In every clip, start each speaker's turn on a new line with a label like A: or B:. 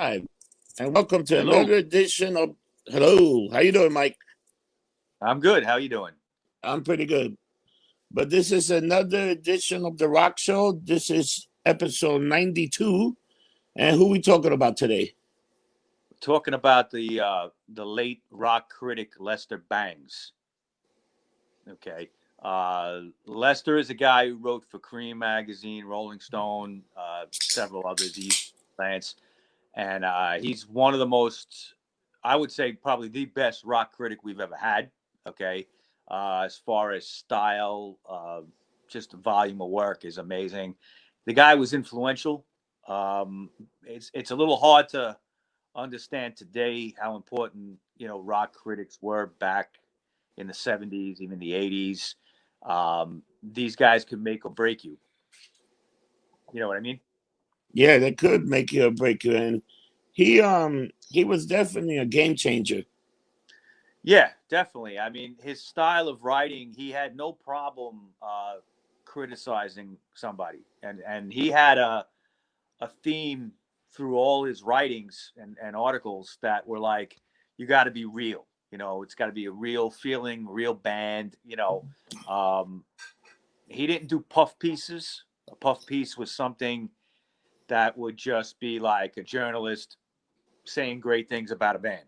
A: and welcome to
B: Hello.
A: another edition of Hello. How you doing, Mike?
B: I'm good. How you doing?
A: I'm pretty good. But this is another edition of the Rock Show. This is episode 92. And who we talking about today?
B: Talking about the late rock critic Lester Bangs. Okay. Lester is a guy who wrote for Creem magazine, Rolling Stone, several others. Lance, and he's one of the most, I would say, probably the best rock critic we've ever had. Okay. As far as style, just the volume of work is amazing. The guy was influential. It's a little hard to understand today how important rock critics were back in the 70s, even the 80s. These guys could make or break you. You know what I mean?
A: Yeah, that could make you or break you. And he was definitely a game changer.
B: Yeah, definitely. I mean, his style of writing, he had no problem criticizing somebody, and he had a theme through all his writings and articles that were like, you got to be real. It's got to be a real feeling, real band. He didn't do puff pieces. A puff piece was something that would just be like a journalist saying great things about a band.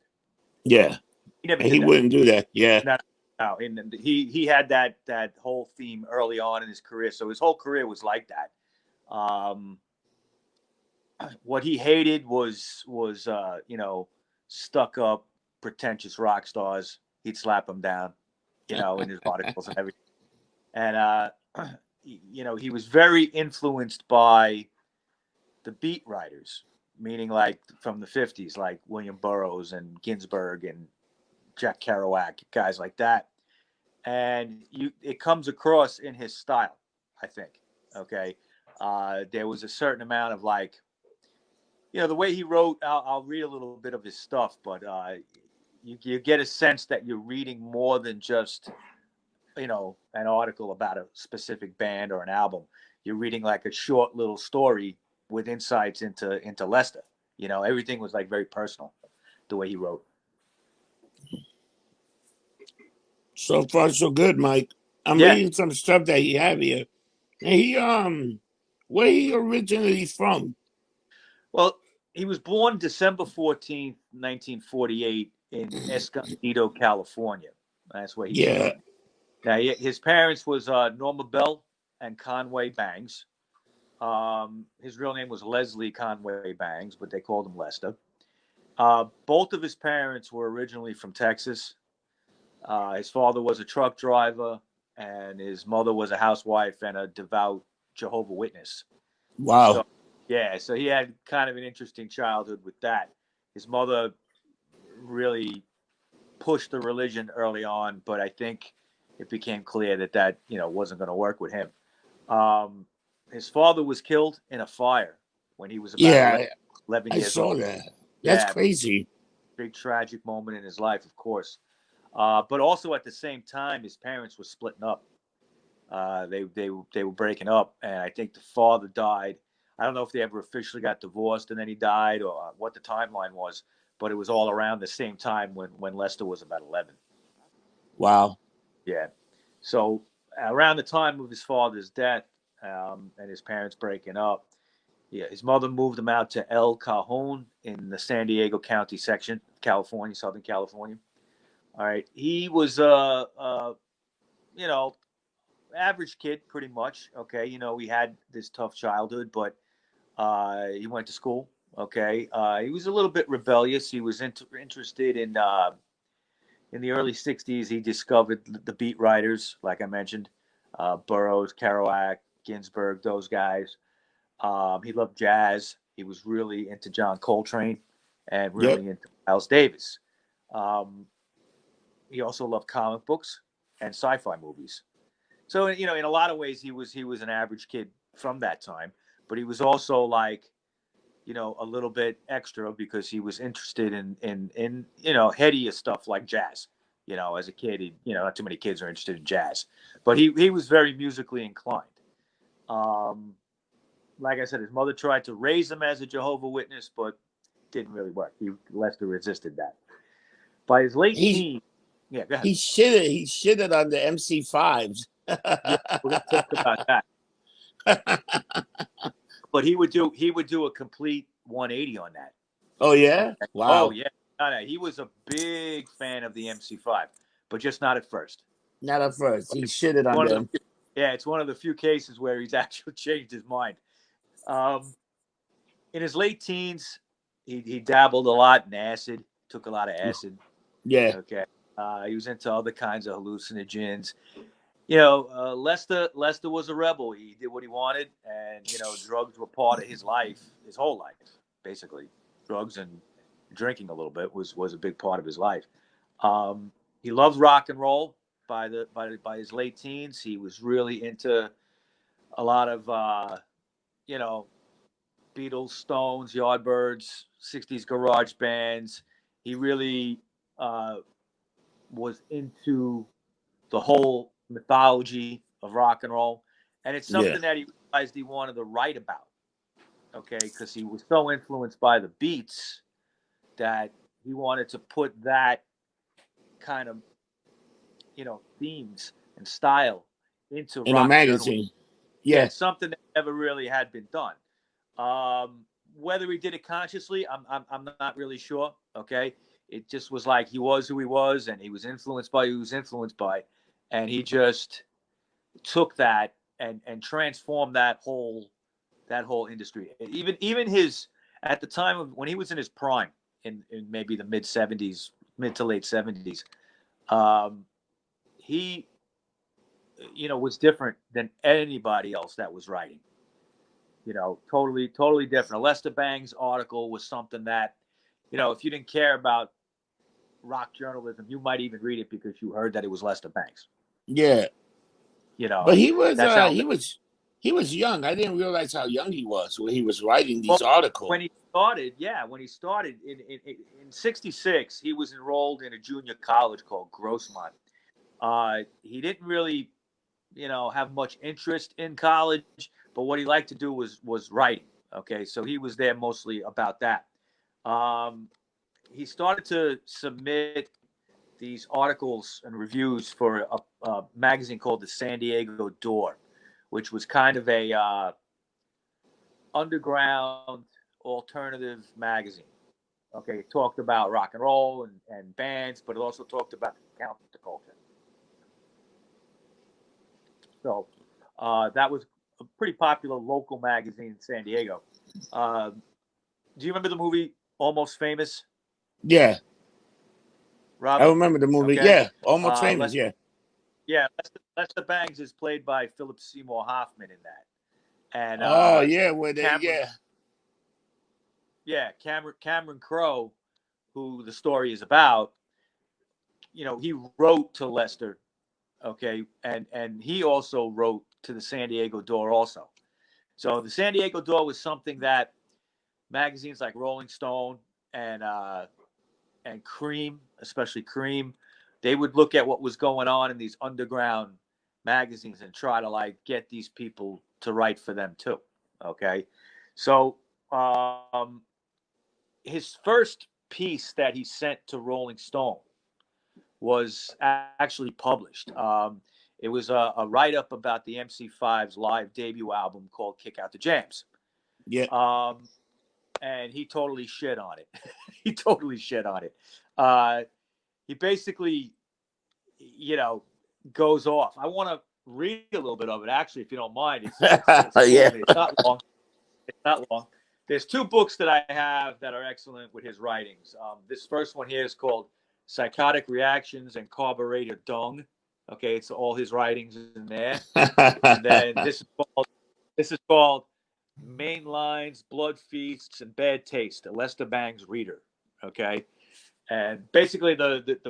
A: Yeah.
B: He never
A: And
B: did
A: he
B: that.
A: wouldn't do that. Yeah.
B: No, no. And he had that whole theme early on in his career. So his whole career was like that. Um, what he hated was stuck up, pretentious rock stars. He'd slap them down, in his articles and everything. And he was very influenced by the beat writers, meaning like from the '50s, like William Burroughs and Ginsberg and Jack Kerouac, guys like that. And it comes across in his style, I think. Okay, there was a certain amount of like, the way he wrote. I'll read a little bit of his stuff, but you get a sense that you're reading more than just an article about a specific band or an album. You're reading like a short little story with insights into Lester. Everything was like very personal, the way he wrote.
A: So far so good, Mike. I'm
B: Yeah.
A: reading some stuff that he have here. And where he originally from?
B: Well, he was born December 14th, 1948 in Escondido, California. That's where he's from.
A: Yeah.
B: Now, his parents was Norma Bell and Conway Bangs. His real name was Leslie Conway Bangs, but they called him Lester. Both of his parents were originally from Texas. His father was a truck driver, and his mother was a housewife and a devout Jehovah's Witness.
A: Wow.
B: So, yeah, so he had kind of an interesting childhood with that. His mother really pushed the religion early on, but I think it became clear that wasn't going to work with him. Um, his father was killed in a fire when he was about
A: Yeah,
B: 11
A: I
B: years
A: saw
B: old.
A: that. That's
B: Yeah,
A: crazy.
B: big tragic moment in his life, of course. But also at the same time, his parents were splitting up. They were breaking up, and I think the father died. I don't know if they ever officially got divorced and then he died, or what the timeline was, but it was all around the same time when Lester was about 11.
A: Wow.
B: Yeah. So around the time of his father's death, and his parents breaking up, yeah, his mother moved him out to El Cajon in the San Diego County section of California, Southern California. All right. He was you know, average kid, pretty much. Okay, he had this tough childhood, but he went to school. Okay, he was a little bit rebellious. He was interested in the early '60s. He discovered the beat writers, like I mentioned, Burroughs, Kerouac, Ginsberg, those guys. He loved jazz. He was really into John Coltrane and
A: Yep.
B: really into Miles Davis. Um, he also loved comic books and sci-fi movies. So in a lot of ways, he was an average kid from that time, but he was also like a little bit extra because he was interested in headier stuff like jazz. As a kid, not too many kids are interested in jazz, but he was very musically inclined. Um, like I said, his mother tried to raise him as a Jehovah Witness, but didn't really work. Lester resisted that. By his late
A: He
B: teens, yeah, go ahead.
A: he shitted on the MC5s.
B: Yeah, we're gonna talk about that. But he would do a complete 180 on that.
A: Oh yeah,
B: Okay? Oh
A: wow.
B: yeah, no, he was a big fan of the MC5, but just not at first.
A: Not at first. He shitted on
B: One of
A: them.
B: the Yeah, it's one of the few cases where he's actually changed his mind. In his late teens, he dabbled a lot in acid, took a lot of acid.
A: Yeah,
B: Okay, he was into other kinds of hallucinogens. Lester was a rebel. He did what he wanted, and drugs were part of his life, his whole life, basically. Drugs and drinking a little bit was a big part of his life. He loved rock and roll. By his late teens, he was really into a lot of Beatles, Stones, Yardbirds, '60s garage bands. He really was into the whole mythology of rock and roll, and it's
A: yeah.
B: something that he realized he wanted to write about. Okay, because he was so influenced by the Beats that he wanted to put that kind of themes and style into
A: In a
B: rock journalism.
A: magazine.
B: Yeah,
A: Yeah,
B: it's something that never really had been done. Whether he did it consciously, I'm not really sure. Okay, it just was like he was who he was, and he was influenced by who he was influenced by, and he just took that and transformed that whole industry. Even his at the time of when he was in his prime in maybe the mid to late 70s, he was different than anybody else that was writing. Totally different. Lester Bangs article was something that, if you didn't care about rock journalism, you might even read it because you heard that it was Lester Bangs.
A: yeah. But
B: That's how.
A: he was young. I didn't realize how young he was when he was writing
B: Well,
A: these articles.
B: when he started in '66, he was enrolled in a junior college called Grossmont. He didn't really, have much interest in college, but what he liked to do was writing. Okay, so he was there mostly about that. He started to submit these articles and reviews for a magazine called the San Diego Door, which was kind of a underground alternative magazine. Okay, it talked about rock and roll and bands, but it also talked about the counterculture. So that was a pretty popular local magazine in San Diego. Do you remember the movie Almost Famous,
A: Yeah, I
B: Rob?
A: remember the movie.
B: Okay.
A: Yeah, Almost Famous.
B: Lester,
A: Yeah.
B: yeah, Lester Bangs is played by Philip Seymour Hoffman in that. And
A: Oh yeah,
B: Cameron,
A: yeah.
B: Cameron Crowe, who the story is about, he wrote to Lester, okay, and he also wrote to the San Diego Door also. So the San Diego Door was something that magazines like Rolling Stone and Creem, especially Creem, they would look at what was going on in these underground magazines and try to get these people to write for them too. Okay, so his first piece that he sent to Rolling Stone was actually published. It was a write up about the MC5's live debut album called Kick Out the Jams.
A: Yeah.
B: And he totally shit on it. He totally shit on it. He basically, goes off. I want to read a little bit of it, actually, if you don't mind.
A: Yeah.
B: It's not long. It's not long. There's two books that I have that are excellent with his writings. This first one here is called Psychotic Reactions and Carburetor Dung. Okay, it's all his writings in there. And then this is called Main Lines, Blood Feasts, and Bad Taste, a Lester Bangs reader. Okay, and basically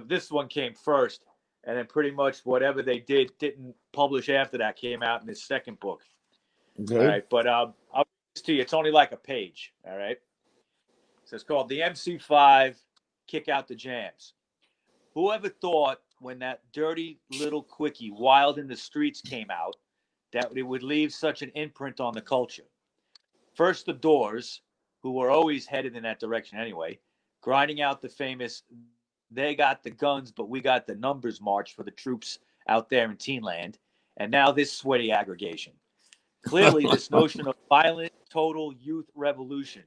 B: this one came first, and then pretty much whatever they didn't publish after that came out in his second book.
A: Okay.
B: All right, but I'll read this to you. It's only like a page. All right, so it's called the MC5 Kick Out the Jams. Whoever thought when that dirty little quickie Wild in the Streets came out that it would leave such an imprint on the culture? First the Doors, who were always headed in that direction anyway, grinding out the famous "They got the guns, but we got the numbers" march for the troops out there in Teenland, and now this sweaty aggregation. Clearly, this notion of violent, total youth revolution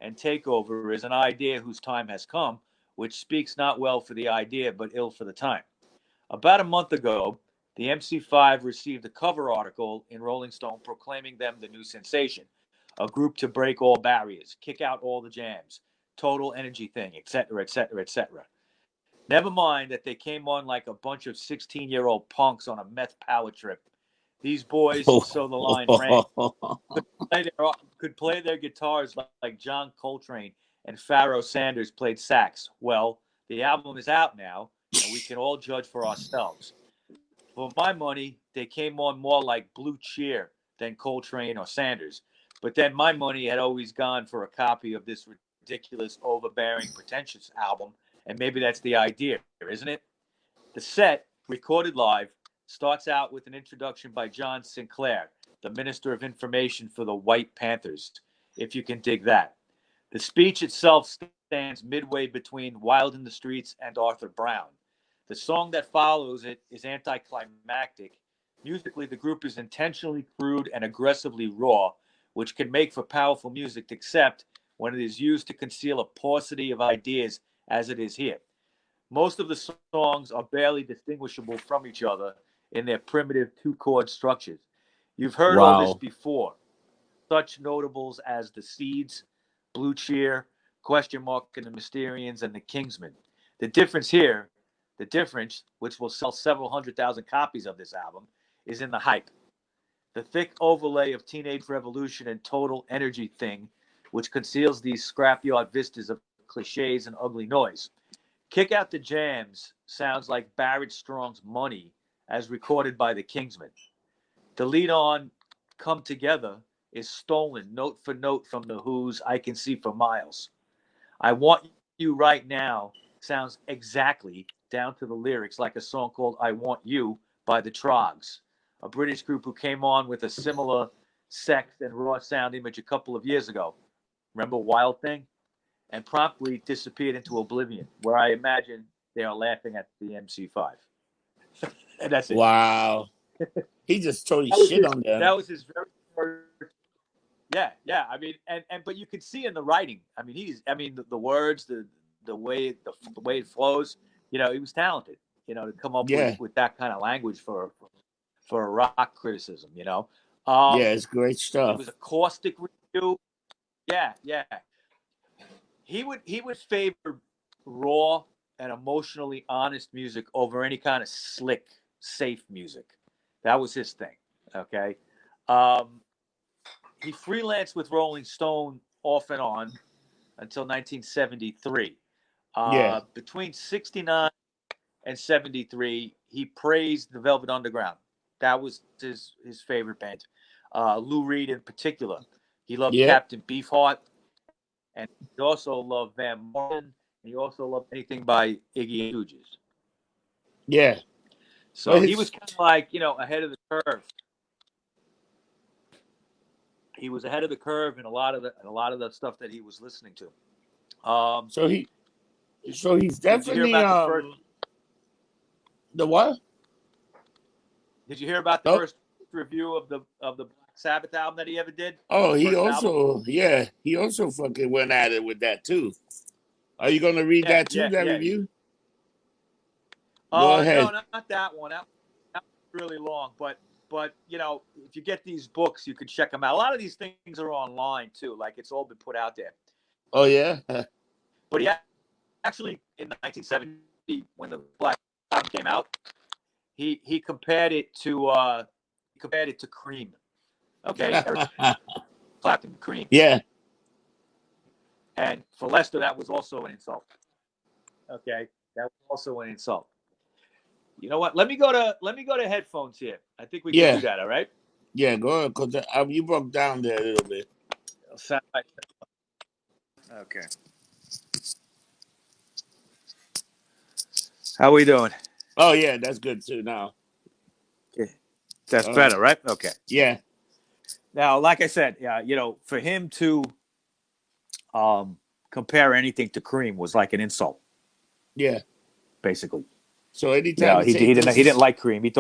B: and takeover is an idea whose time has come, which speaks not well for the idea, but ill for the time. About a month ago, the MC5 received a cover article in Rolling Stone proclaiming them the new sensation, a group to break all barriers, kick out all the jams, total energy thing, etc., etc., etc. Never mind that they came on like a bunch of 16-year-old punks on a meth power trip. These boys, so the line ran, could play their guitars like John Coltrane and Pharoah Sanders played sax. Well, the album is out now, and we can all judge for ourselves. For my money, they came on more like Blue Cheer than Coltrane or Sanders. But then my money had always gone for a copy of this ridiculous, overbearing, pretentious album, and maybe that's the idea, isn't it? The set, recorded live, starts out with an introduction by John Sinclair, the Minister of Information for the White Panthers, if you can dig that. The speech itself stands midway between Wild in the Streets and Arthur Brown. The song that follows it is anticlimactic. Musically, the group is intentionally crude and aggressively raw, which can make for powerful music, except when it is used to conceal a paucity of ideas, as it is here. Most of the songs are barely distinguishable from each other in their primitive two-chord structures. You've heard all this
A: Wow.
B: before. Such notables as The Seeds, Blue Cheer, Question Mark and the Mysterians, and the Kingsmen. The difference here, which will sell several 100,000 copies of this album, is in the hype. The thick overlay of Teenage Revolution and Total Energy thing, which conceals these scrapyard vistas of cliches and ugly noise. Kick Out the Jams sounds like Barrett Strong's Money as recorded by the Kingsmen. The lead on Come Together is stolen note for note from The Who's I Can See for Miles. I Want You Right Now sounds exactly down to the lyrics like a song called I Want You by the Trogs, a British group who came on with a similar sex and raw sound image a couple of years ago. Remember Wild Thing? And promptly disappeared into oblivion, where I imagine they are laughing at the MC5. And that's it.
A: Wow. He just totally
B: That was
A: shit
B: his,
A: on them.
B: that was his very first. Yeah. I mean, but you could see in the writing. I mean, the words, the way it flows. You know, he was talented. You know, to come up
A: Yeah.
B: with that kind of language for a rock criticism. You know,
A: Yeah, it's great
B: it
A: stuff.
B: was a caustic review. Yeah. He would favor raw and emotionally honest music over any kind of slick, safe music. That was his thing. Okay. He freelanced with Rolling Stone off and on until 1973.
A: Yeah.
B: Between 69 and 73, he praised the Velvet Underground. That was his favorite band. Lou Reed in particular. He loved
A: Yep.
B: Captain Beefheart, and he also loved Van Morrison. And he also loved anything by Iggy Stooges.
A: Yeah.
B: So
A: Well,
B: he was kind of like, ahead of the curve. He was ahead of the curve in a lot of the stuff that he was listening to.
A: so he's
B: Did you hear
A: definitely
B: about the first?
A: the what?
B: Did you hear about the
A: Oh,
B: first review of the Black Sabbath album that he ever did?
A: oh,
B: His
A: he
B: first album.
A: also fucking went at it with that too. Are you gonna read that too? That review? Go ahead.
B: No, not that one. That was really long, but if you get these books, you can check them out. A lot of these things are online too. Like it's all been put out there.
A: Oh yeah.
B: But he actually in 1970, when the Black Album came out, he compared it to Cream. Okay, Clapton, Cream.
A: Yeah.
B: And for Lester, that was also an insult. Okay, that was also an insult. You know what? Let me go to headphones here. I think we can do that. All right.
A: Yeah, go ahead, because you broke down there a little bit.
B: Okay. How we doing?
A: Oh yeah, that's good too. Now.
B: Okay. That's better, right? Okay.
A: Yeah.
B: Now, like I said, for him to compare anything to Creem was like an insult.
A: Yeah.
B: Basically.
A: So anytime you
B: he
A: say
B: didn't like Creem. He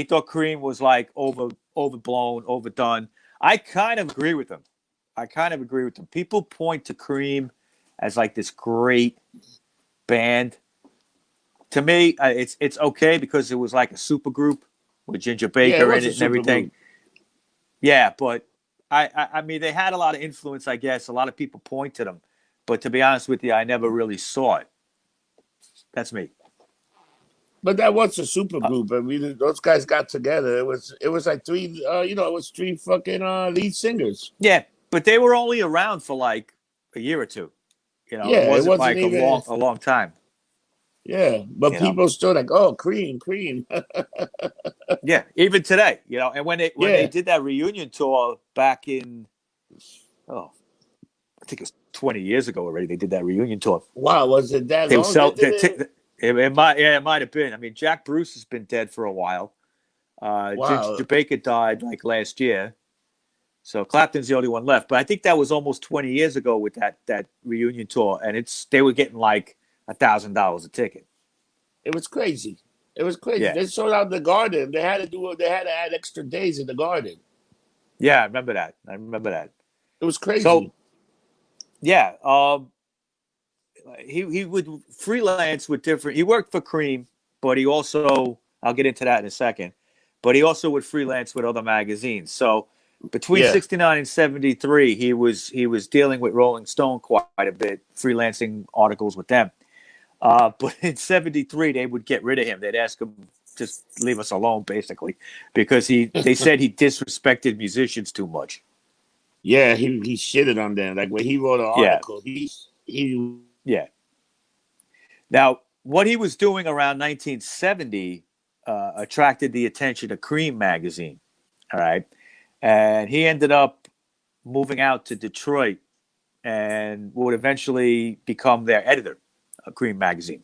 B: thought Creem was like overblown, overdone. I kind of agree with him. People point to Creem as like this great band. To me, it's okay because it was like a super group with Ginger
A: yeah, it
B: Baker in
A: was a
B: it and
A: super
B: everything.
A: group.
B: Yeah, but I mean, they had a lot of influence, I guess. A lot of people point to them, but to be honest with you, I never really saw it. That's me.
A: But that was a super group. I mean, those guys got together. It was like three. It was three fucking lead singers.
B: Yeah, but they were only around for like a year or two. It
A: Yeah, it
B: wasn't
A: wasn't
B: like a
A: even.
B: long time.
A: Yeah, but
B: You know.
A: people still like, oh, Cream, Cream.
B: Yeah, even today, and when they
A: Yeah.
B: did that reunion tour back in I think it was 20 years ago already. They did that reunion tour.
A: Wow, was it that
B: They were
A: long? They
B: sell.
A: did it.
B: It might have been. I mean, Jack Bruce has been dead for a while. Ginger
A: Wow.
B: Baker died like last year, so Clapton's the only one left. But I think that was almost 20 years ago with that reunion tour, and they were getting like $1,000 a ticket.
A: It was crazy. It was crazy.
B: Yeah,
A: They sold out the Garden. They had to do it. They had to add extra days in the Garden.
B: yeah, I remember that.
A: It was
B: So
A: crazy.
B: yeah, he would freelance with different. He worked for Creem, but he also I'll get into that in a second. But he also would freelance with other magazines. So between
A: Yeah.
B: '69 and '73, he was dealing with Rolling Stone quite a bit, freelancing articles with them. But in '73, they would get rid of him. They'd ask him just leave us alone, basically, because they said he disrespected musicians too much.
A: Yeah, he shitted on them. Like when he wrote an
B: Yeah,
A: article, he
B: yeah. Now, what he was doing around 1970 attracted the attention of Creem magazine. All right. And he ended up moving out to Detroit and would eventually become their editor of Creem magazine.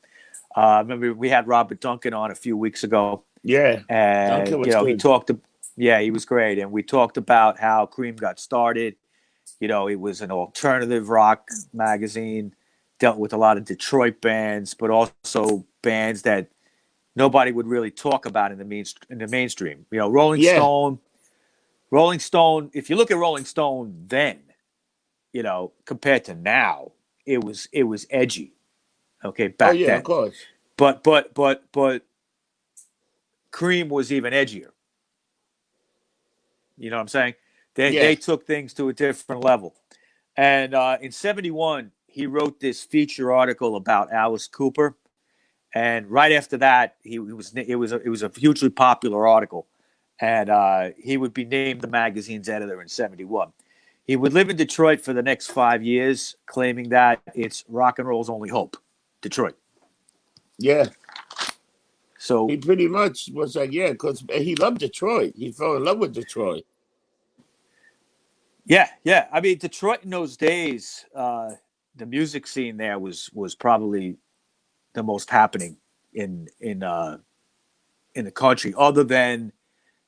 B: Remember, we had Robert Duncan on a few weeks ago,
A: yeah.
B: and
A: Duncan was good.
B: he was great, and we talked about how Creem got started. It was an alternative rock magazine, dealt with a lot of Detroit bands, but also bands that nobody would really talk about in the mainstream.
A: Yeah.
B: Rolling Stone. If you look at Rolling Stone then, compared to now, it was edgy. Okay,
A: Oh
B: back
A: yeah, of
B: then,
A: course.
B: but Creem was even edgier. You know what I'm saying?
A: Yeah.
B: They took things to a different level. And in '71, he wrote this feature article about Alice Cooper. And right after that, it was a hugely popular article, and he would be named the magazine's editor in '71. He would live in Detroit for the next 5 years, claiming that it's rock and roll's only hope, Detroit.
A: Yeah.
B: So
A: He pretty much was like, yeah, because he loved Detroit. He fell in love with Detroit.
B: yeah, yeah. I mean, Detroit in those days, the music scene there was probably the most happening in the country, other than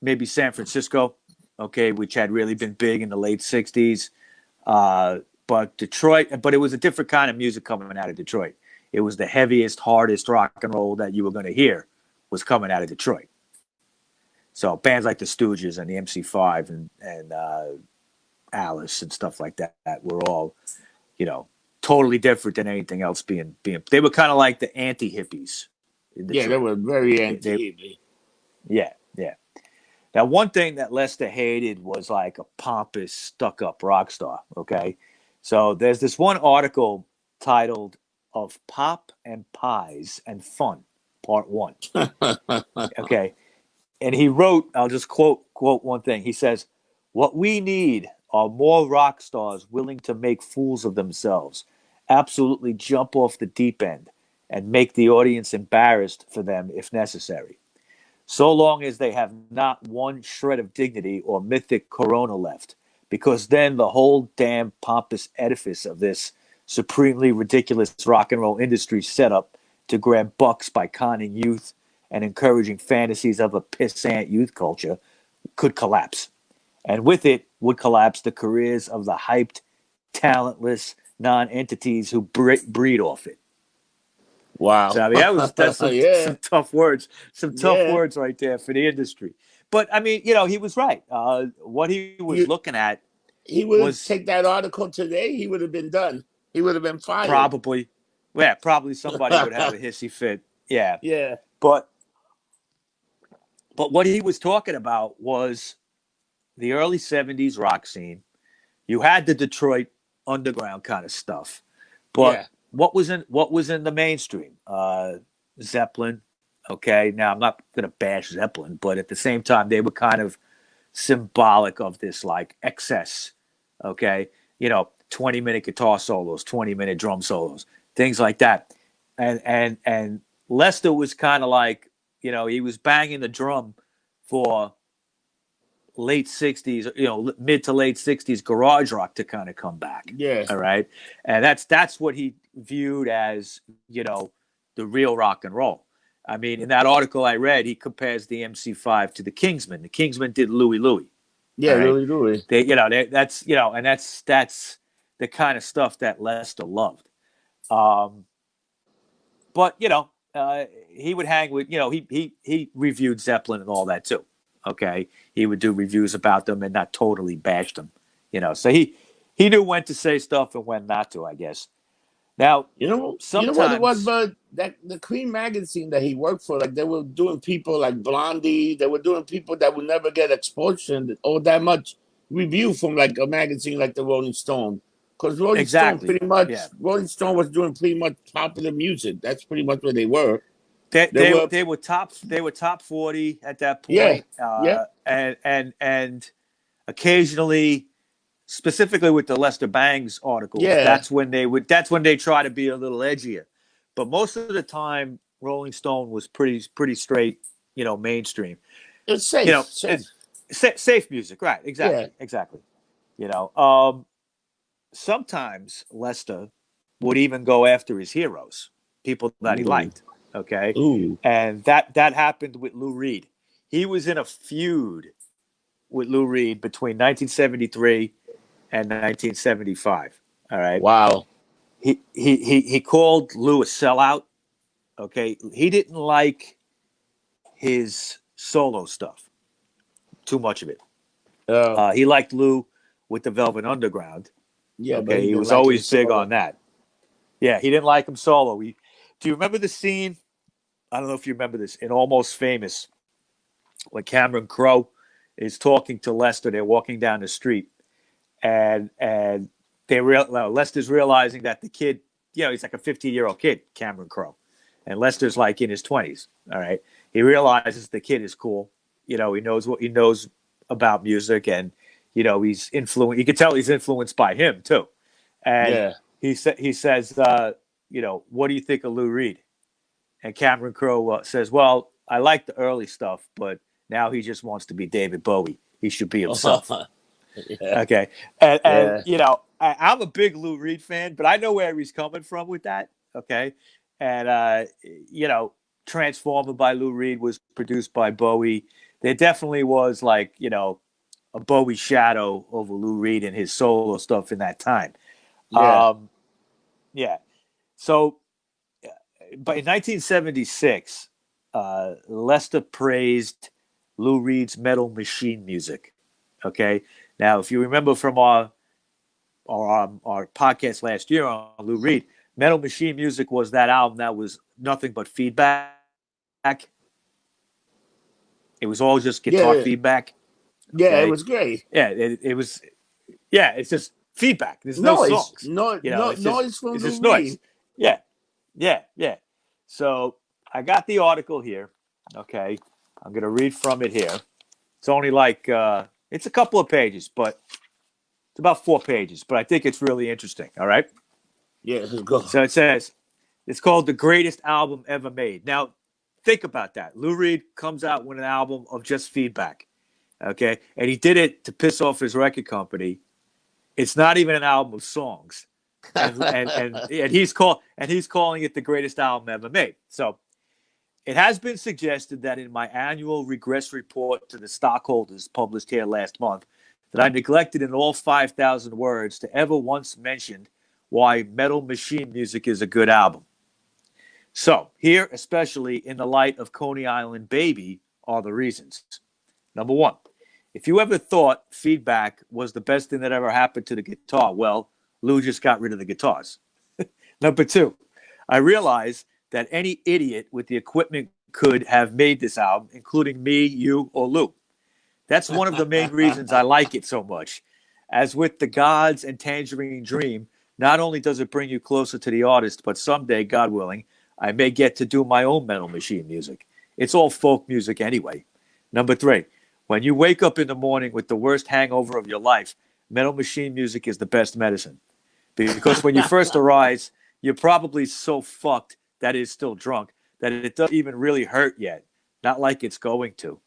B: maybe San Francisco, okay, which had really been big in the late '60s. But Detroit, but it was a different kind of music coming out of Detroit. It was the heaviest, hardest rock and roll that you were going to hear was coming out of Detroit. So bands like the Stooges and the MC5 and Alice and stuff like that were all, totally different than anything else being. They were kind of like the anti hippies in
A: Yeah, they
B: Detroit.
A: were very
B: They
A: anti-Hebrew.
B: yeah, yeah. Now, one thing that Lester hated was like a pompous, stuck up rock star. Okay. So there's this one article titled Of Pop and Pies and Fun, Part One. Okay. And he wrote, I'll just quote one thing. He says, "What we need are more rock stars willing to make fools of themselves, absolutely jump off the deep end, and make the audience embarrassed for them if necessary. So long as they have not one shred of dignity or mythic corona left, because then the whole damn pompous edifice of this supremely ridiculous rock and roll industry set up to grab bucks by conning youth and encouraging fantasies of a pissant youth culture could collapse. And with it would collapse the careers of the hyped talentless non-entities who breed off it. So
A: Wow.
B: I mean, that's
A: Yeah.
B: some tough words, some tough
A: Yeah.
B: words right there for the industry. But I mean, he was right. What he was
A: You
B: looking at
A: he would have
B: was
A: take that article today, he would have been done. He would have been fired.
B: probably, yeah, probably somebody would have a hissy fit. Yeah,
A: Yeah.
B: but what he was talking about was the early '70s rock scene. You had the Detroit underground kind of stuff, but
A: Yeah.
B: what was in the mainstream? Zeppelin. Okay, now I'm not going to bash Zeppelin, but at the same time, they were kind of symbolic of this like excess. Okay, 20-minute guitar solos, 20-minute drum solos, things like that, and Lester was kind of like, he was banging the drum for late '60s, mid to late '60s garage rock to kind of come back.
A: Yeah.
B: All right, and that's what he viewed as the real rock and roll. I mean, in that article I read, he compares the MC5 to the Kingsmen. The Kingsmen did Louie Louie.
A: Yeah,
B: All right,
A: Louie Louie.
B: that's and that's the kind of stuff that Lester loved. But he would hang with he reviewed Zeppelin and all that too. Okay, he would do reviews about them and not totally bash them. So he knew when to say stuff and when not to, I guess. Now,
A: You know what it was,
B: sometimes
A: but that the Creem magazine that he worked for, like they were doing people like Blondie, they were doing people that would never get exposure or that much review from like a magazine like the Rolling Stone. Because
B: exactly, yeah,
A: Rolling Stone was doing pretty much popular music. That's pretty much what they were.
B: they
A: They
B: they
A: were,
B: they were top 40 at that
A: yeah,
B: point,
A: yeah,
B: and occasionally, specifically with the Lester Bangs articles,
A: yeah.
B: that's when they try to be a little edgier. But most of the time, Rolling Stone was pretty straight, mainstream.
A: It's safe,
B: And
A: safe.
B: safe music, right?
A: Yeah.
B: Exactly. You know, sometimes Lester would even go after his heroes, people that he
A: Ooh,
B: liked. Okay,
A: ooh,
B: and that happened with Lou Reed. He was in a feud with Lou Reed between 1973 and 1975. All right.
A: wow.
B: He called Lou a sellout. Okay. He didn't like his solo stuff, too much of it.
A: Uh,
B: He liked Lou with the Velvet Underground.
A: yeah, but
B: Okay.
A: he
B: He
A: didn't
B: was
A: like him
B: always big
A: solo.
B: on that. Yeah. He didn't like him solo. Do you remember the scene? I don't know if you remember this in Almost Famous when Cameron Crowe is talking to Lester. They're walking down the street and Lester's realizing that the kid, he's like a 15-year-old kid, Cameron Crowe, and Lester's like in his 20s. All right, he realizes the kid is cool. He knows about music, and he's influenced. You can tell he's influenced by him too. And
A: Yeah.
B: he says, what do you think of Lou Reed? And Cameron Crowe says, well, I like the early stuff, but now he just wants to be David Bowie. He should be himself.
A: Yeah.
B: Okay, and
A: Yeah.
B: I'm a big Lou Reed fan, but I know where he's coming from with that. Okay, and Transformer by Lou Reed was produced by Bowie. There definitely was like a Bowie shadow over Lou Reed and his solo stuff in that time.
A: Yeah.
B: Um, yeah. So, but in 1976, Lester praised Lou Reed's Metal Machine music. Okay. Now, if you remember from our podcast last year on Lou Reed, Metal Machine Music was that album that was nothing but feedback. It was all just guitar
A: Yeah.
B: feedback.
A: Yeah. It
B: Okay.
A: was great.
B: Yeah, it was. Yeah, it's just feedback. There's no
A: Noise.
B: songs.
A: No, no, noise from
B: It's
A: Lou
B: just noise.
A: Reed.
B: Yeah, yeah. So I got the article here. Okay, I'm gonna read from it here. It's only like it's a couple of pages, but it's about 4 pages. But I think it's really interesting. All right.
A: Yeah. Let's go.
B: So it says it's called the greatest album ever made. Now, think about that. Lou Reed comes out with an album of just feedback. Okay, and he did it to piss off his record company. It's not even an album of songs, and he's calling it the greatest album ever made. So it has been suggested that in my annual regress report to the stockholders published here last month, that I neglected in all 5,000 words to ever once mention why Metal Machine Music is a good album. So, here, especially in the light of Coney Island Baby, are the reasons. Number one, if you ever thought feedback was the best thing that ever happened to the guitar, well, Lou just got rid of the guitars. Number two, I realize that any idiot with the equipment could have made this album, including me, you, or Lou. That's one of the main reasons I like it so much. As with The Gods and Tangerine Dream, not only does it bring you closer to the artist, but someday, God willing, I may get to do my own Metal Machine music. It's all folk music anyway. Number three, when you wake up in the morning with the worst hangover of your life, Metal Machine music is the best medicine. Because when you first arise, you're probably so fucked that it's still drunk that it doesn't even really hurt yet. Not like it's going to.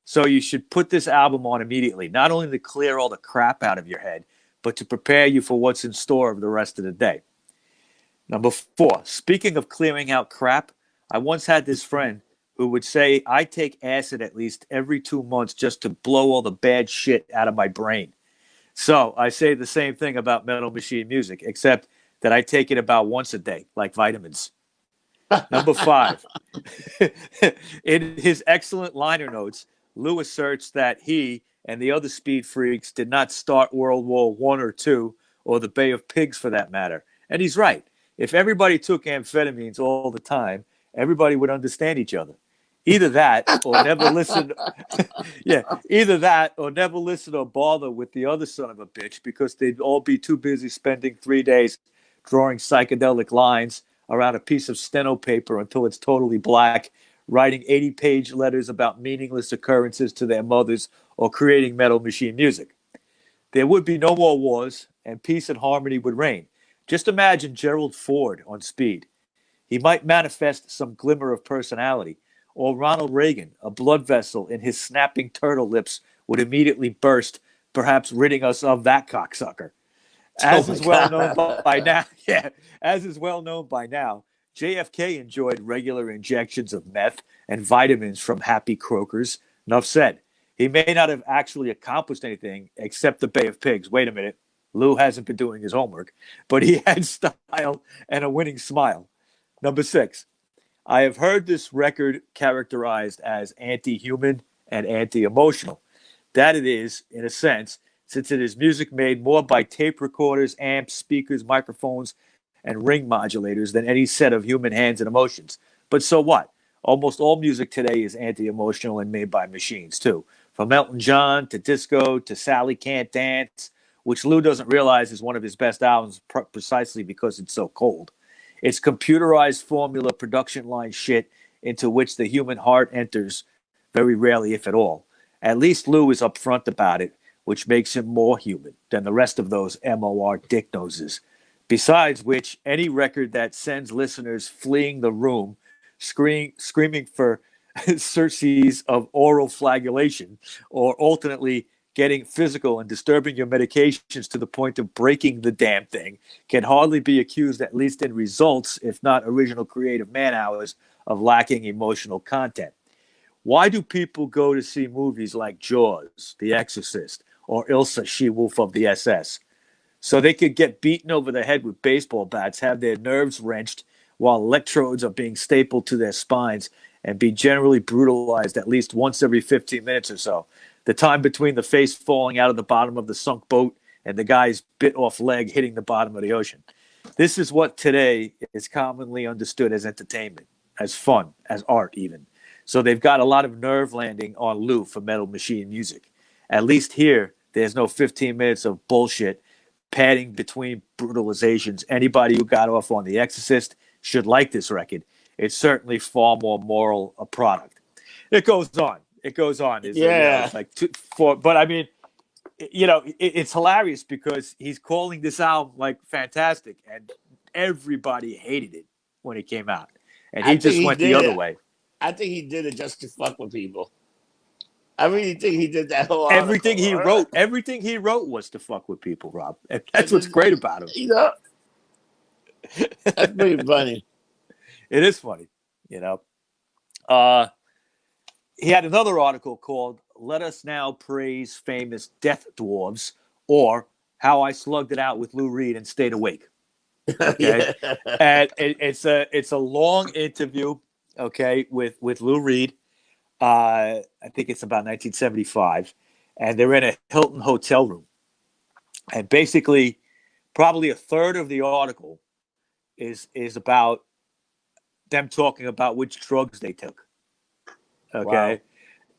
B: So you should put this album on immediately, not only to clear all the crap out of your head, but to prepare you for what's in store for the rest of the day. Number four, speaking of clearing out crap, I once had this friend who would say I take acid at least every 2 months just to blow all the bad shit out of my brain. So I say the same thing about Metal Machine Music, except that I take it about once a day, like vitamins. Number five, in his excellent liner notes, Lou asserts that he and the other speed freaks did not start World War I or II, or the Bay of Pigs for that matter. And he's right. If everybody took amphetamines all the time, everybody would understand each other. Either that or never listen. Yeah, either that or never listen or bother with the other son of a bitch because they'd all be too busy spending 3 days drawing psychedelic lines around a piece of steno paper until it's totally black, writing 80-page letters about meaningless occurrences to their mothers, or creating Metal Machine music. There would be no more wars, and peace and harmony would reign. Just imagine Gerald Ford on speed. He might manifest some glimmer of personality, or Ronald Reagan, a blood vessel in his snapping turtle lips, would immediately burst, perhaps ridding us of that cocksucker.
A: Oh
B: As
A: my
B: is well known
A: God.
B: by now, yeah, as is well known by now, JFK enjoyed regular injections of meth and vitamins from Happy Croakers. Enough said. He may not have actually accomplished anything except the Bay of Pigs. Wait a minute. Lou hasn't been doing his homework, but he had style and a winning smile. Number six, I have heard this record characterized as anti-human and anti-emotional. That it is, in a sense, since it is music made more by tape recorders, amps, speakers, microphones, and ring modulators than any set of human hands and emotions. But so what? Almost all music today is anti-emotional and made by machines, too. From Elton John to disco to Sally Can't Dance, which Lou doesn't realize is one of his best albums precisely because it's so cold. It's computerized formula production line shit into which the human heart enters very rarely, if at all. At least Lou is upfront about it, which makes him more human than the rest of those MOR dick noses. Besides which, any record that sends listeners fleeing the room, screaming for surcease of oral flagellation, or alternately getting physical and disturbing your medications to the point of breaking the damn thing, can hardly be accused, at least in results, if not original creative man hours, of lacking emotional content. Why do people go to see movies like Jaws, The Exorcist, or Ilsa, She-Wolf of the SS? So they could get beaten over the head with baseball bats, have their nerves wrenched while electrodes are being stapled to their spines, and be generally brutalized at least once every 15 minutes or so. The time between the face falling out of the bottom of the sunk boat and the guy's bit off leg hitting the bottom of the ocean. This is what today is commonly understood as entertainment, as fun, as art even. So they've got a lot of nerve landing on Lou for Metal Machine music. At least here, there's no 15 minutes of bullshit padding between brutalizations. Anybody who got off on The Exorcist should like this record. It's certainly far more moral a product. It goes on. It goes on. Is
A: Yeah.
B: it's like but I mean, it's hilarious because he's calling this album like fantastic, and everybody hated it when it came out, and
A: I
B: he
A: think
B: just
A: he
B: went the
A: did
B: other
A: it.
B: way.
A: I think he did it just to fuck with people. I really think he did that whole
B: Everything
A: article.
B: he
A: All right?
B: wrote, everything he wrote was to fuck with people, Rob. And
A: And
B: that's what's
A: then,
B: great about him.
A: you know, that's pretty funny.
B: It is funny, you know. Uh, he had another article called let us now praise famous death dwarves, or how I slugged it out with Lou Reed and stayed awake. Okay,
A: Yeah.
B: and it's a long interview. Okay, with Lou Reed. I think it's about 1975, and they're in a Hilton hotel room, and basically, probably a third of the article is about them talking about which drugs they took.
A: Wow.
B: Okay,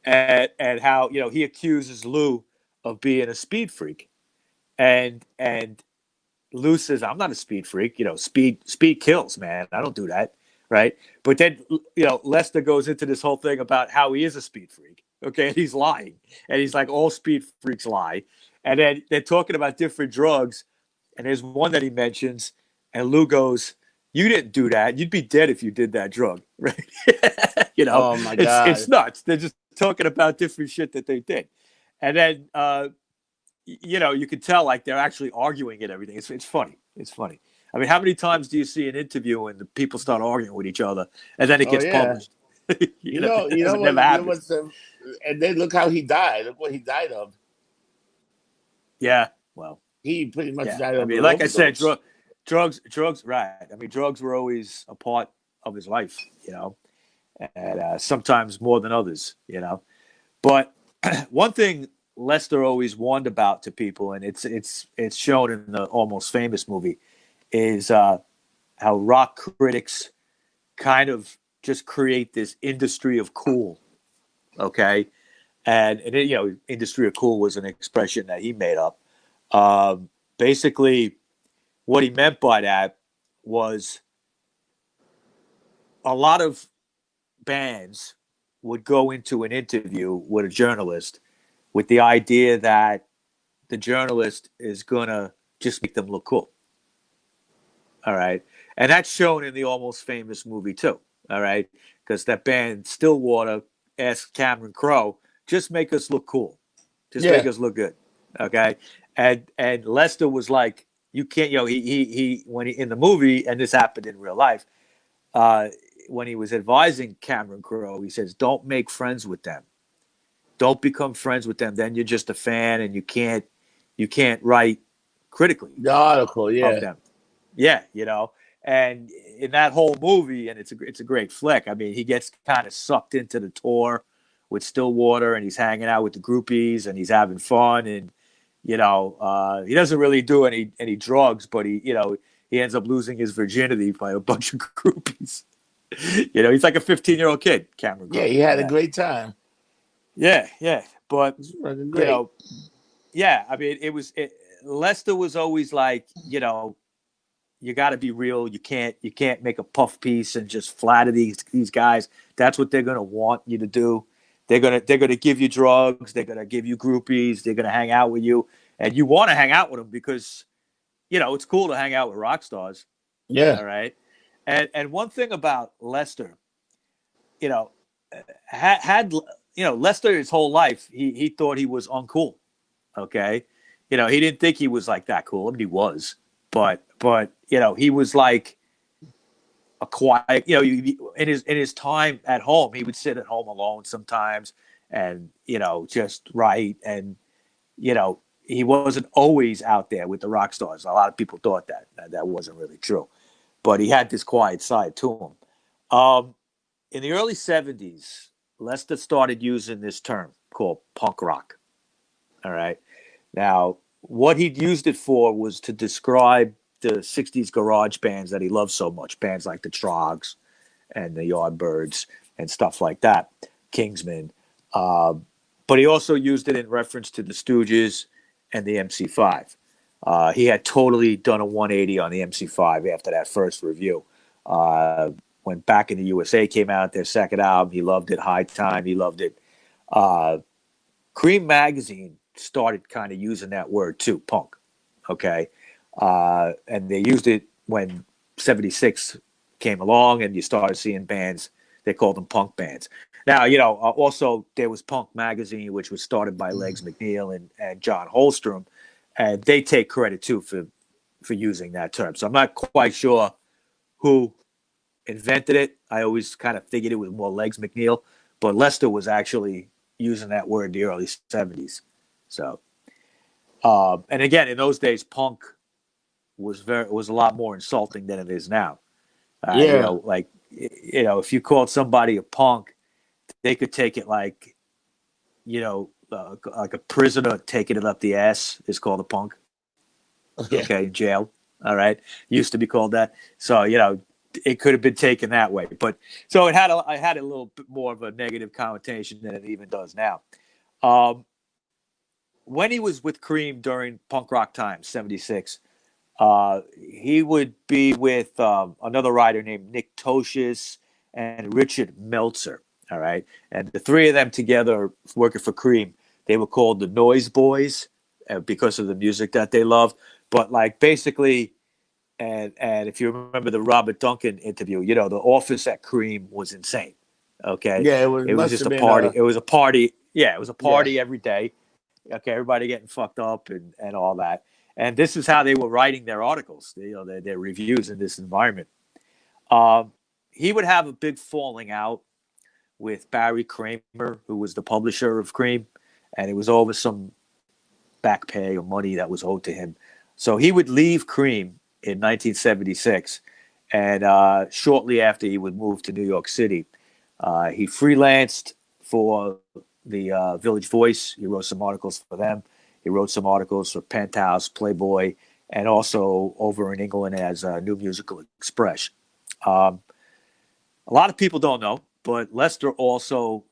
B: and how he accuses Lou of being a speed freak, and Lou says, I'm not a speed freak. Speed kills, man. I don't do that. Right. But then, Lester goes into this whole thing about how he is a speed freak. Okay. And he's lying. And he's like, all speed freaks lie. And then they're talking about different drugs. And there's one that he mentions. And Lou goes, you didn't do that. You'd be dead if you did that drug. Right.
A: Oh my
B: It's
A: God.
B: nuts. They're just talking about different shit that they did. And then, you can tell like they're actually arguing and everything. It's funny. It's funny. I mean, how many times do you see an interview and the people start arguing with each other and then it
A: Oh
B: gets
A: yeah.
B: published? It
A: You know what?
B: never
A: You know
B: happens.
A: what's and then look how he died. Look what he died of.
B: Yeah. Well,
A: He pretty much
B: yeah.
A: died
B: I
A: of
B: mean,
A: an
B: like I said,
A: overdose.
B: drugs. Right. I mean, drugs were always a part of his life. And sometimes more than others. But one thing Lester always warned about to people, and it's shown in the Almost Famous movie, is how rock critics kind of just create this industry of cool. Okay, and industry of cool was an expression that he made up. Basically, what he meant by that was a lot of bands would go into an interview with a journalist with the idea that the journalist is gonna just make them look cool. All right. And that's shown in the Almost Famous movie too. All right. Because that band Stillwater asked Cameron Crowe, just make us look cool. Just make
A: Yeah.
B: us look good. Okay. And Lester was like, you can't, he when he in the movie, and this happened in real life, uh, when he was advising Cameron Crowe, he says, don't make friends with them. Don't become friends with them. Then you're just a fan and you can't write critically
A: The article.
B: of
A: Yeah.
B: them. Yeah, and in that whole movie, and it's a great flick. I mean, he gets kind of sucked into the tour with Stillwater, and he's hanging out with the groupies, and he's having fun, and he doesn't really do any drugs, but he ends up losing his virginity by a bunch of groupies. He's like a 15-year-old kid, Cameron
A: Yeah.
B: Crowe.
A: He had a
B: Yeah,
A: great time.
B: yeah, but
A: It's fucking
B: you
A: great.
B: know, yeah. I mean, Lester was always like, you got to be real. You can't make a puff piece and just flatter these guys. That's what they're gonna want you to do. They're gonna give you drugs. They're gonna give you groupies. They're gonna hang out with you, and you want to hang out with them because it's cool to hang out with rock stars.
A: Yeah.
B: All right, and one thing about Lester, you know, had Lester his whole life he thought he was uncool. Okay, he didn't think he was like that cool. I mean, he was, but he was like a quiet, in his time at home, he would sit at home alone sometimes and, just write. And, he wasn't always out there with the rock stars. A lot of people thought that wasn't really true, but he had this quiet side to him. In the early 70s, Lester started using this term called punk rock. All right. Now, what he'd used it for was to describe the 60s garage bands that he loved so much, bands like the Trogs and the Yardbirds and stuff like that, Kingsman. Uh, but he also used it in reference to the Stooges and the MC5. He had totally done a 180 on the MC5 after that first review. When Back in the USA came out, their second album, he loved it. High Time, he loved it. Uh, Creem magazine started kind of using that word too, punk. Okay. And they used it when 76 came along and you started seeing bands, they called them punk bands. Now, also there was Punk Magazine, which was started by Legs McNeil and John Holstrom, and they take credit too for using that term. So I'm not quite sure who invented it. I always kind of figured it was more Legs McNeil, but Lester was actually using that word in the early 70s. So, and again, in those days, punk was a lot more insulting than it is now.
A: Yeah.
B: If you called somebody a punk, they could take it like, like a prisoner taking it up the ass is called a punk.
A: Yeah.
B: Okay, in jail. All right, used to be called that. So it could have been taken that way, but so it had a little bit more of a negative connotation than it even does now. Um, when he was with Cream during punk rock times, '76, he would be with another writer named Nick Tosches and Richard Meltzer. All right, and the three of them together working for Cream, they were called the Noise Boys because of the music that they loved. But like basically, and if you remember the Robert Duncan interview, the office at Cream was insane. Okay,
A: Yeah. It was
B: it was
A: must
B: just
A: have
B: a
A: been
B: party. It was a party. Yeah, it was a
A: yeah.
B: party every day. Okay, everybody getting fucked up and all that. And this is how they were writing their articles, their reviews in this environment. Um, he would have a big falling out with Barry Kramer, who was the publisher of Cream, and it was over some back pay or money that was owed to him. So he would leave Cream in 1976, and shortly after he would move to New York City. He freelanced for the Village Voice. He wrote some articles for them. He wrote some articles for Penthouse, Playboy, and also over in England as New Musical Express. Um, a lot of people don't know, but Lester also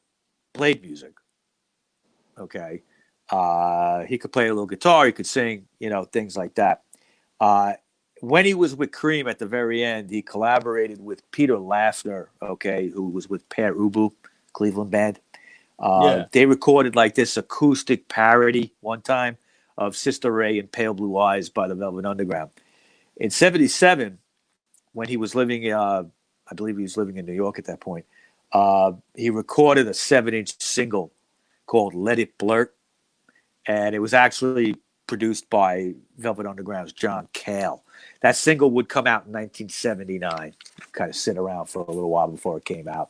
B: played music. Okay. He could play a little guitar. He could sing, things like that. Uh, when he was with Cream at the very end, he collaborated with Peter Laffner, okay, who was with Pere Ubu, Cleveland band.
A: Yeah.
B: They recorded like this acoustic parody one time of Sister Ray and Pale Blue Eyes by the Velvet Underground. In '77, when he was living, I believe he was living in New York at that point, he recorded a 7-inch single called Let It Blurt. And it was actually produced by Velvet Underground's John Cale. That single would come out in 1979, kind of sit around for a little while before it came out.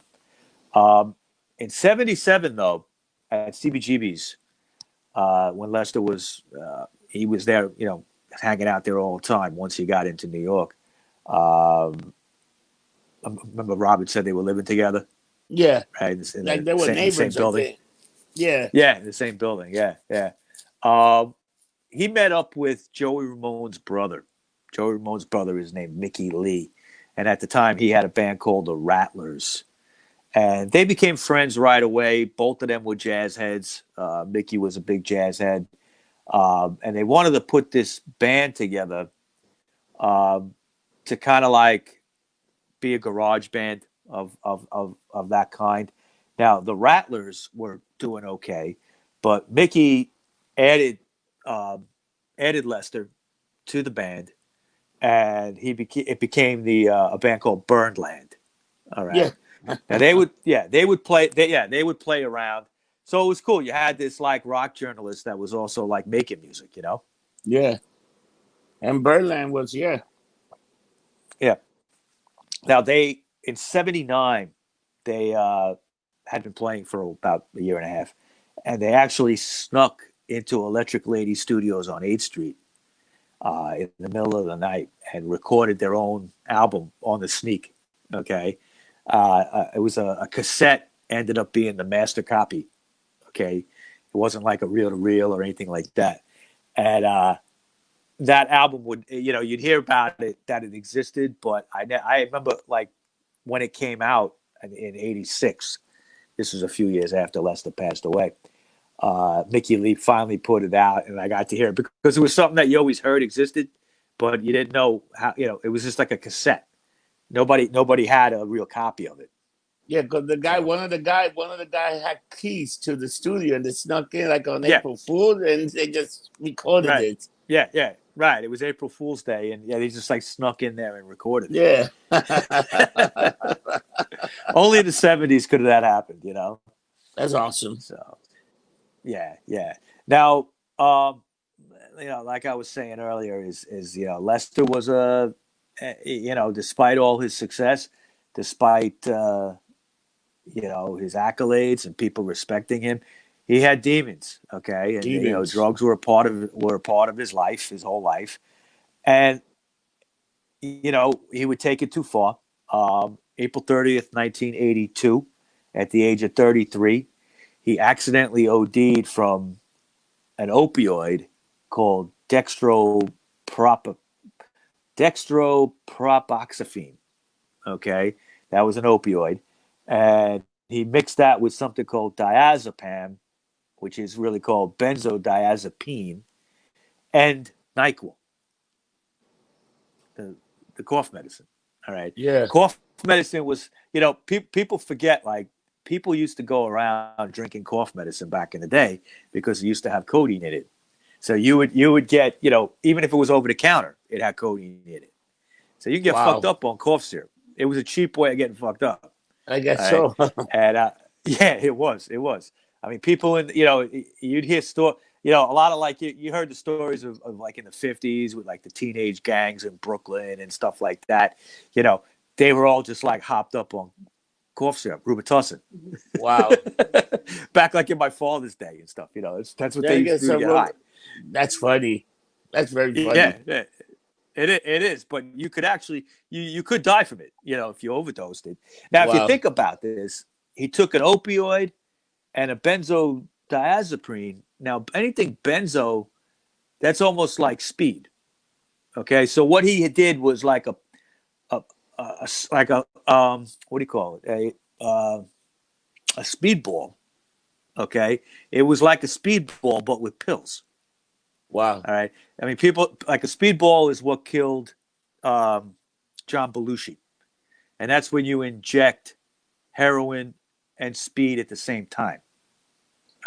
B: In '77, though, at CBGB's, when Lester was, he was there, hanging out there all the time once he got into New York. I remember Robert said they were living together,
A: Yeah.
B: right?
A: Like they were
B: In the same
A: neighbors, I
B: building.
A: think. Yeah.
B: Yeah, in the same building. Yeah, yeah. Um, he met up with Joey Ramone's brother. Joey Ramone's brother is named Mickey Lee. And at the time, he had a band called the Rattlers. And they became friends right away. Both of them were jazz heads. Mickey was a big jazz head. And they wanted to put this band together um, to kind of like be a garage band of that kind. Now, the Rattlers were doing okay, but Mickey added um, added Lester to the band, and it became the a band called Birdland. All
A: Yeah.
B: right. Now they would play around. So it was cool. You had this like rock journalist that was also like making music.
A: Yeah. And Birdland was yeah.
B: Yeah. Now they in '79 they had been playing for about a year and a half, and they actually snuck into Electric Lady Studios on 8th Street in the middle of the night and recorded their own album on the sneak. Okay, it was a cassette. Ended up being the master copy. Okay, it wasn't like a reel to reel or anything like that. And that album would, you'd hear about it that it existed, but I remember like when it came out in '86. This was a few years after Lester passed away. Mickey Lee finally put it out, and I got to hear it because it was something that you always heard existed, but you didn't know how. It was just like a cassette. Nobody had a real copy of it.
A: Yeah, because
B: So
A: one of the guys had keys to the studio and they snuck in like on
B: yeah,
A: April Fool and they just recorded
B: right,
A: it.
B: yeah, right. It was April Fool's Day, and yeah, they just like snuck in there and recorded
A: Yeah.
B: it. Only in the '70s could that happen.
A: That's awesome.
B: So yeah, yeah. Now, um, like I was saying earlier, is Lester was despite all his success, despite his accolades and people respecting him, He had demons, okay, and
A: Demons.
B: drugs were a part of his life, his whole life, and he would take it too far. April 30th, 1982, at the age of 33, he accidentally OD'd from an opioid called dextropropoxyphene. Okay, that was an opioid, and he mixed that with something called diazepam, which is really called benzodiazepine, and Nyquil, the the cough medicine. All right,
A: Yeah.
B: cough medicine was, people forget, like, people used to go around drinking cough medicine back in the day because it used to have codeine in it. So you would get, even if it was over the counter, it had codeine in it. So you can get fucked
A: Wow.
B: up on cough syrup. It was a cheap way of getting fucked up.
A: I guess
B: All right,
A: so.
B: and yeah, it was. It was. I mean, people you'd hear a lot of, like, you heard the stories of like in the 50s with like the teenage gangs in Brooklyn and stuff like that. You know, they were all just like hopped up on cough syrup, Robitussin.
A: Wow.
B: Back like in my father's day and stuff. That's what they
A: I
B: used to
A: guess
B: do to get high.
A: that's funny. That's very
B: Yeah,
A: funny.
B: yeah. It is, but you could actually you could die from it, if you overdosed it. Now, if you
A: Wow.
B: think about this, he took an opioid and a benzodiazepine. Now, anything benzo, that's almost like speed. Okay, so what he did was like like a what do you call it, a speedball. Okay, it was like a speedball but with pills.
A: Wow.
B: All right, I mean, people, like, a speedball is what killed um, John Belushi, and that's when you inject heroin and speed at the same time.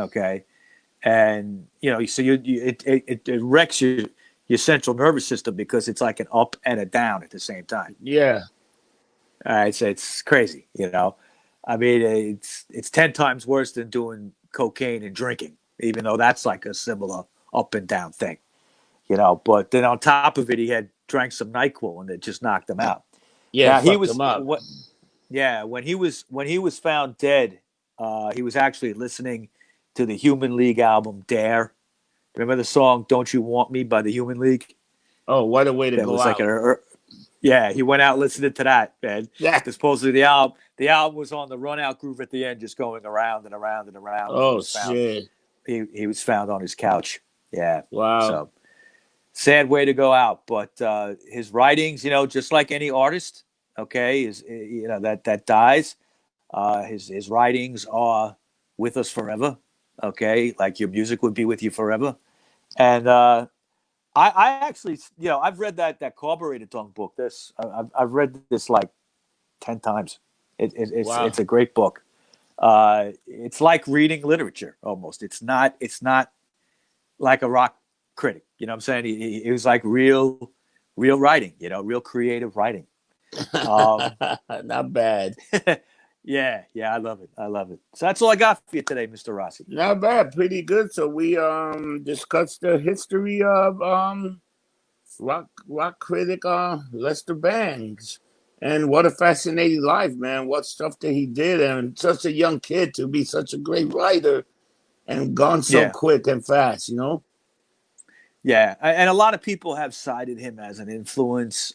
B: Okay, and so it wrecks your central nervous system because it's like an up and a down at the same time.
A: Yeah.
B: All right, so it's crazy. I mean, it's 10 times worse than doing cocaine and drinking, even though that's like a similar up and down thing. But then on top of it, he had drank some Nyquil and it just knocked him out.
A: Yeah.
B: Now, he
A: Fucked
B: was
A: them up.
B: what? Yeah, when he was found dead, he was actually listening to the Human League album Dare. Remember the song "Don't You Want Me" by the Human League?
A: Oh, what a way to
B: That
A: go
B: was like
A: out.
B: yeah. He went out listening to that, man.
A: Yeah.
B: Supposedly the album was on the run out groove at the end, just going around and around and around, and he
A: Oh
B: was found
A: shit.
B: he was found on his couch. Yeah,
A: Wow.
B: so sad way to go out. But his writings, just like any artist, okay, is that dies. His writings are with us forever. Okay, like your music would be with you forever. And I actually, I've read that Carburetor Tongue book. I've read this like 10 times. It's
A: Wow.
B: a great book. It's like reading literature almost. It's not like a rock critic. You know what I'm saying? It was like real writing. Real creative writing. Um,
A: Not bad.
B: yeah, I love it. I love it. So that's all I got for you today, Mr. Rossi.
A: Not bad. Pretty good. So we discussed the history of rock critic Lester Bangs. And what a fascinating life, man. What stuff that he did, and such a young kid to be such a great writer and gone so
B: Yeah,
A: quick and fast.
B: yeah, and a lot of people have cited him as an influence.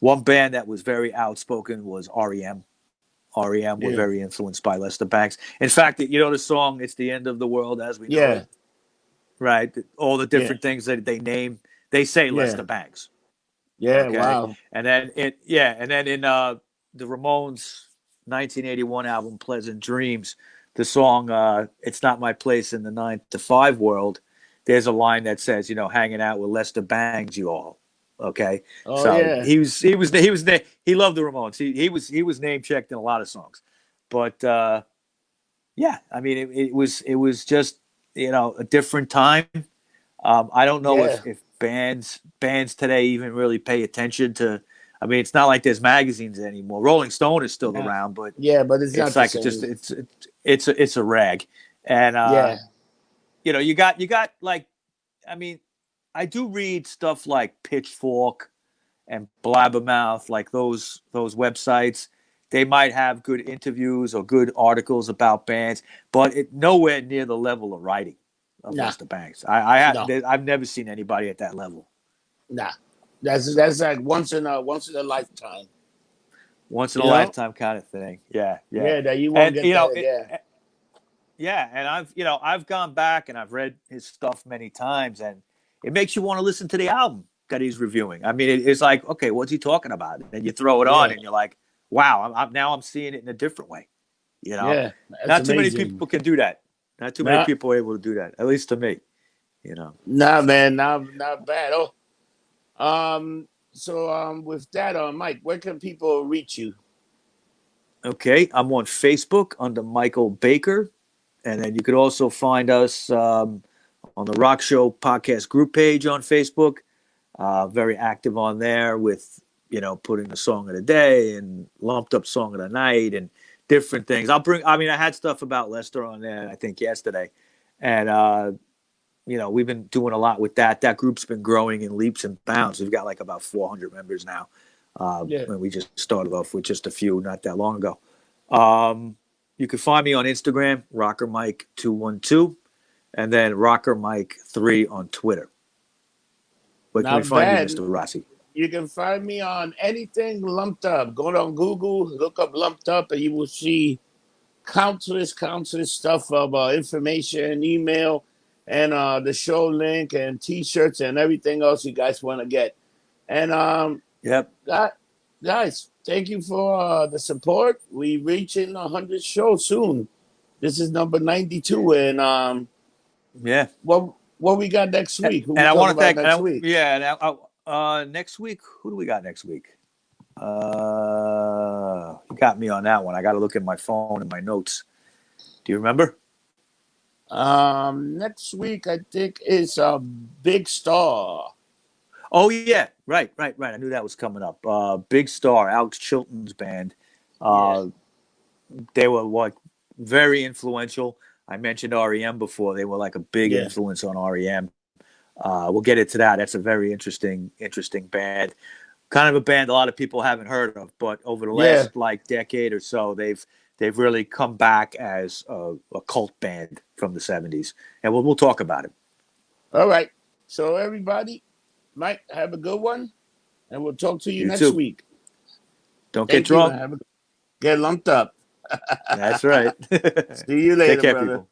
B: One band that was very outspoken was REM. REM were
A: Yeah.
B: very influenced by Lester Bangs. In fact, the song "It's the End of the World as We Know
A: Yeah.
B: It," right? All the
A: Yeah.
B: different things that they name, they say
A: Yeah.
B: Lester Bangs.
A: Yeah.
B: Okay,
A: Wow.
B: and then in the Ramones' 1981 album "Pleasant Dreams," the song "It's Not My Place in the 9 to 5 World," there's a line that says, "Hanging out with Lester Bangs, you all." Okay,
A: Oh
B: so
A: yeah.
B: he loved the Ramones. He was name checked in a lot of songs, but yeah, I mean, it was just a different time. I don't know
A: Yeah.
B: if bands today even really pay attention to. I mean, it's not like there's magazines anymore. Rolling Stone is still
A: Nah.
B: around, but
A: Yeah, but it's
B: it's
A: not the
B: like
A: same.
B: it's a rag. And
A: Yeah.
B: you got like, I mean, I do read stuff like Pitchfork and Blabbermouth, like those websites they might have good interviews or good articles about bands, but nowhere near the level of writing of
A: Nah,
B: Lester Bangs.
A: no,
B: I've never seen anybody at that level.
A: nah. That's like once in a lifetime.
B: Once in a
A: You know?
B: lifetime kind of thing. Yeah, yeah.
A: Yeah, that you won't
B: And
A: get that. Yeah,
B: yeah, and I've gone back and I've read his stuff many times, and it makes you want to listen to the album that he's reviewing. I mean, it's like, okay, what's he talking about? And you throw it on,
A: yeah,
B: and you're like, wow, now I'm seeing it in a different way. You know,
A: yeah. That's
B: not too many
A: amazing.
B: people can do that. Not too many
A: Nah,
B: people are able to do that. At least to me, you know.
A: nah, man, not bad. So with that, Mike, where can people reach you?
B: Okay, I'm on Facebook under Michael Baker, and then you could also find us on the Rock Show podcast group page on Facebook. Very active on there with putting the song of the day and lumped up song of the night and different things. I had stuff about Lester on there I think yesterday, and we've been doing a lot with that. That group's been growing in leaps and bounds. We've got like about 400 members now.
A: Yeah.
B: And we just started off with just a few not that long ago. You can find me on Instagram, RockerMike212, and then RockerMike3 on Twitter. Where can we
A: Not
B: find you,
A: bad.
B: Mr. Rossi?
A: You can find me on anything lumped up. Go on Google, look up lumped up, and you will see countless stuff of information, email, and the show link and T-shirts and everything else you guys want to get. And
B: Yep.
A: guys, thank you for the support. We reaching 100 shows soon. This is number 92, and
B: Yeah.
A: what we got next week? Who we
B: And I
A: talk
B: want to
A: about
B: thank,
A: next week?
B: next week, who do we got next week? You got me on that one. I got to look at my phone and my notes. Do you remember?
A: Next week I think is a Big Star.
B: Oh yeah, right. I knew that was coming up. Big Star, Alex Chilton's band.
A: Yeah.
B: They were like very influential. I mentioned REM before. They were like a big
A: Yeah.
B: influence on REM. We'll get into that. That's a very interesting band. Kind of a band a lot of people haven't heard of, but over the
A: Yeah.
B: last like decade or so, they've really come back as a cult band from the '70s, and we'll talk about it.
A: All right. So everybody, Mike, have a good one, and we'll talk to you
B: You
A: next
B: too.
A: week.
B: Don't get
A: Thank you.
B: drunk.
A: Get lumped up.
B: That's right.
A: See you
B: Take
A: later,
B: care,
A: brother.
B: people.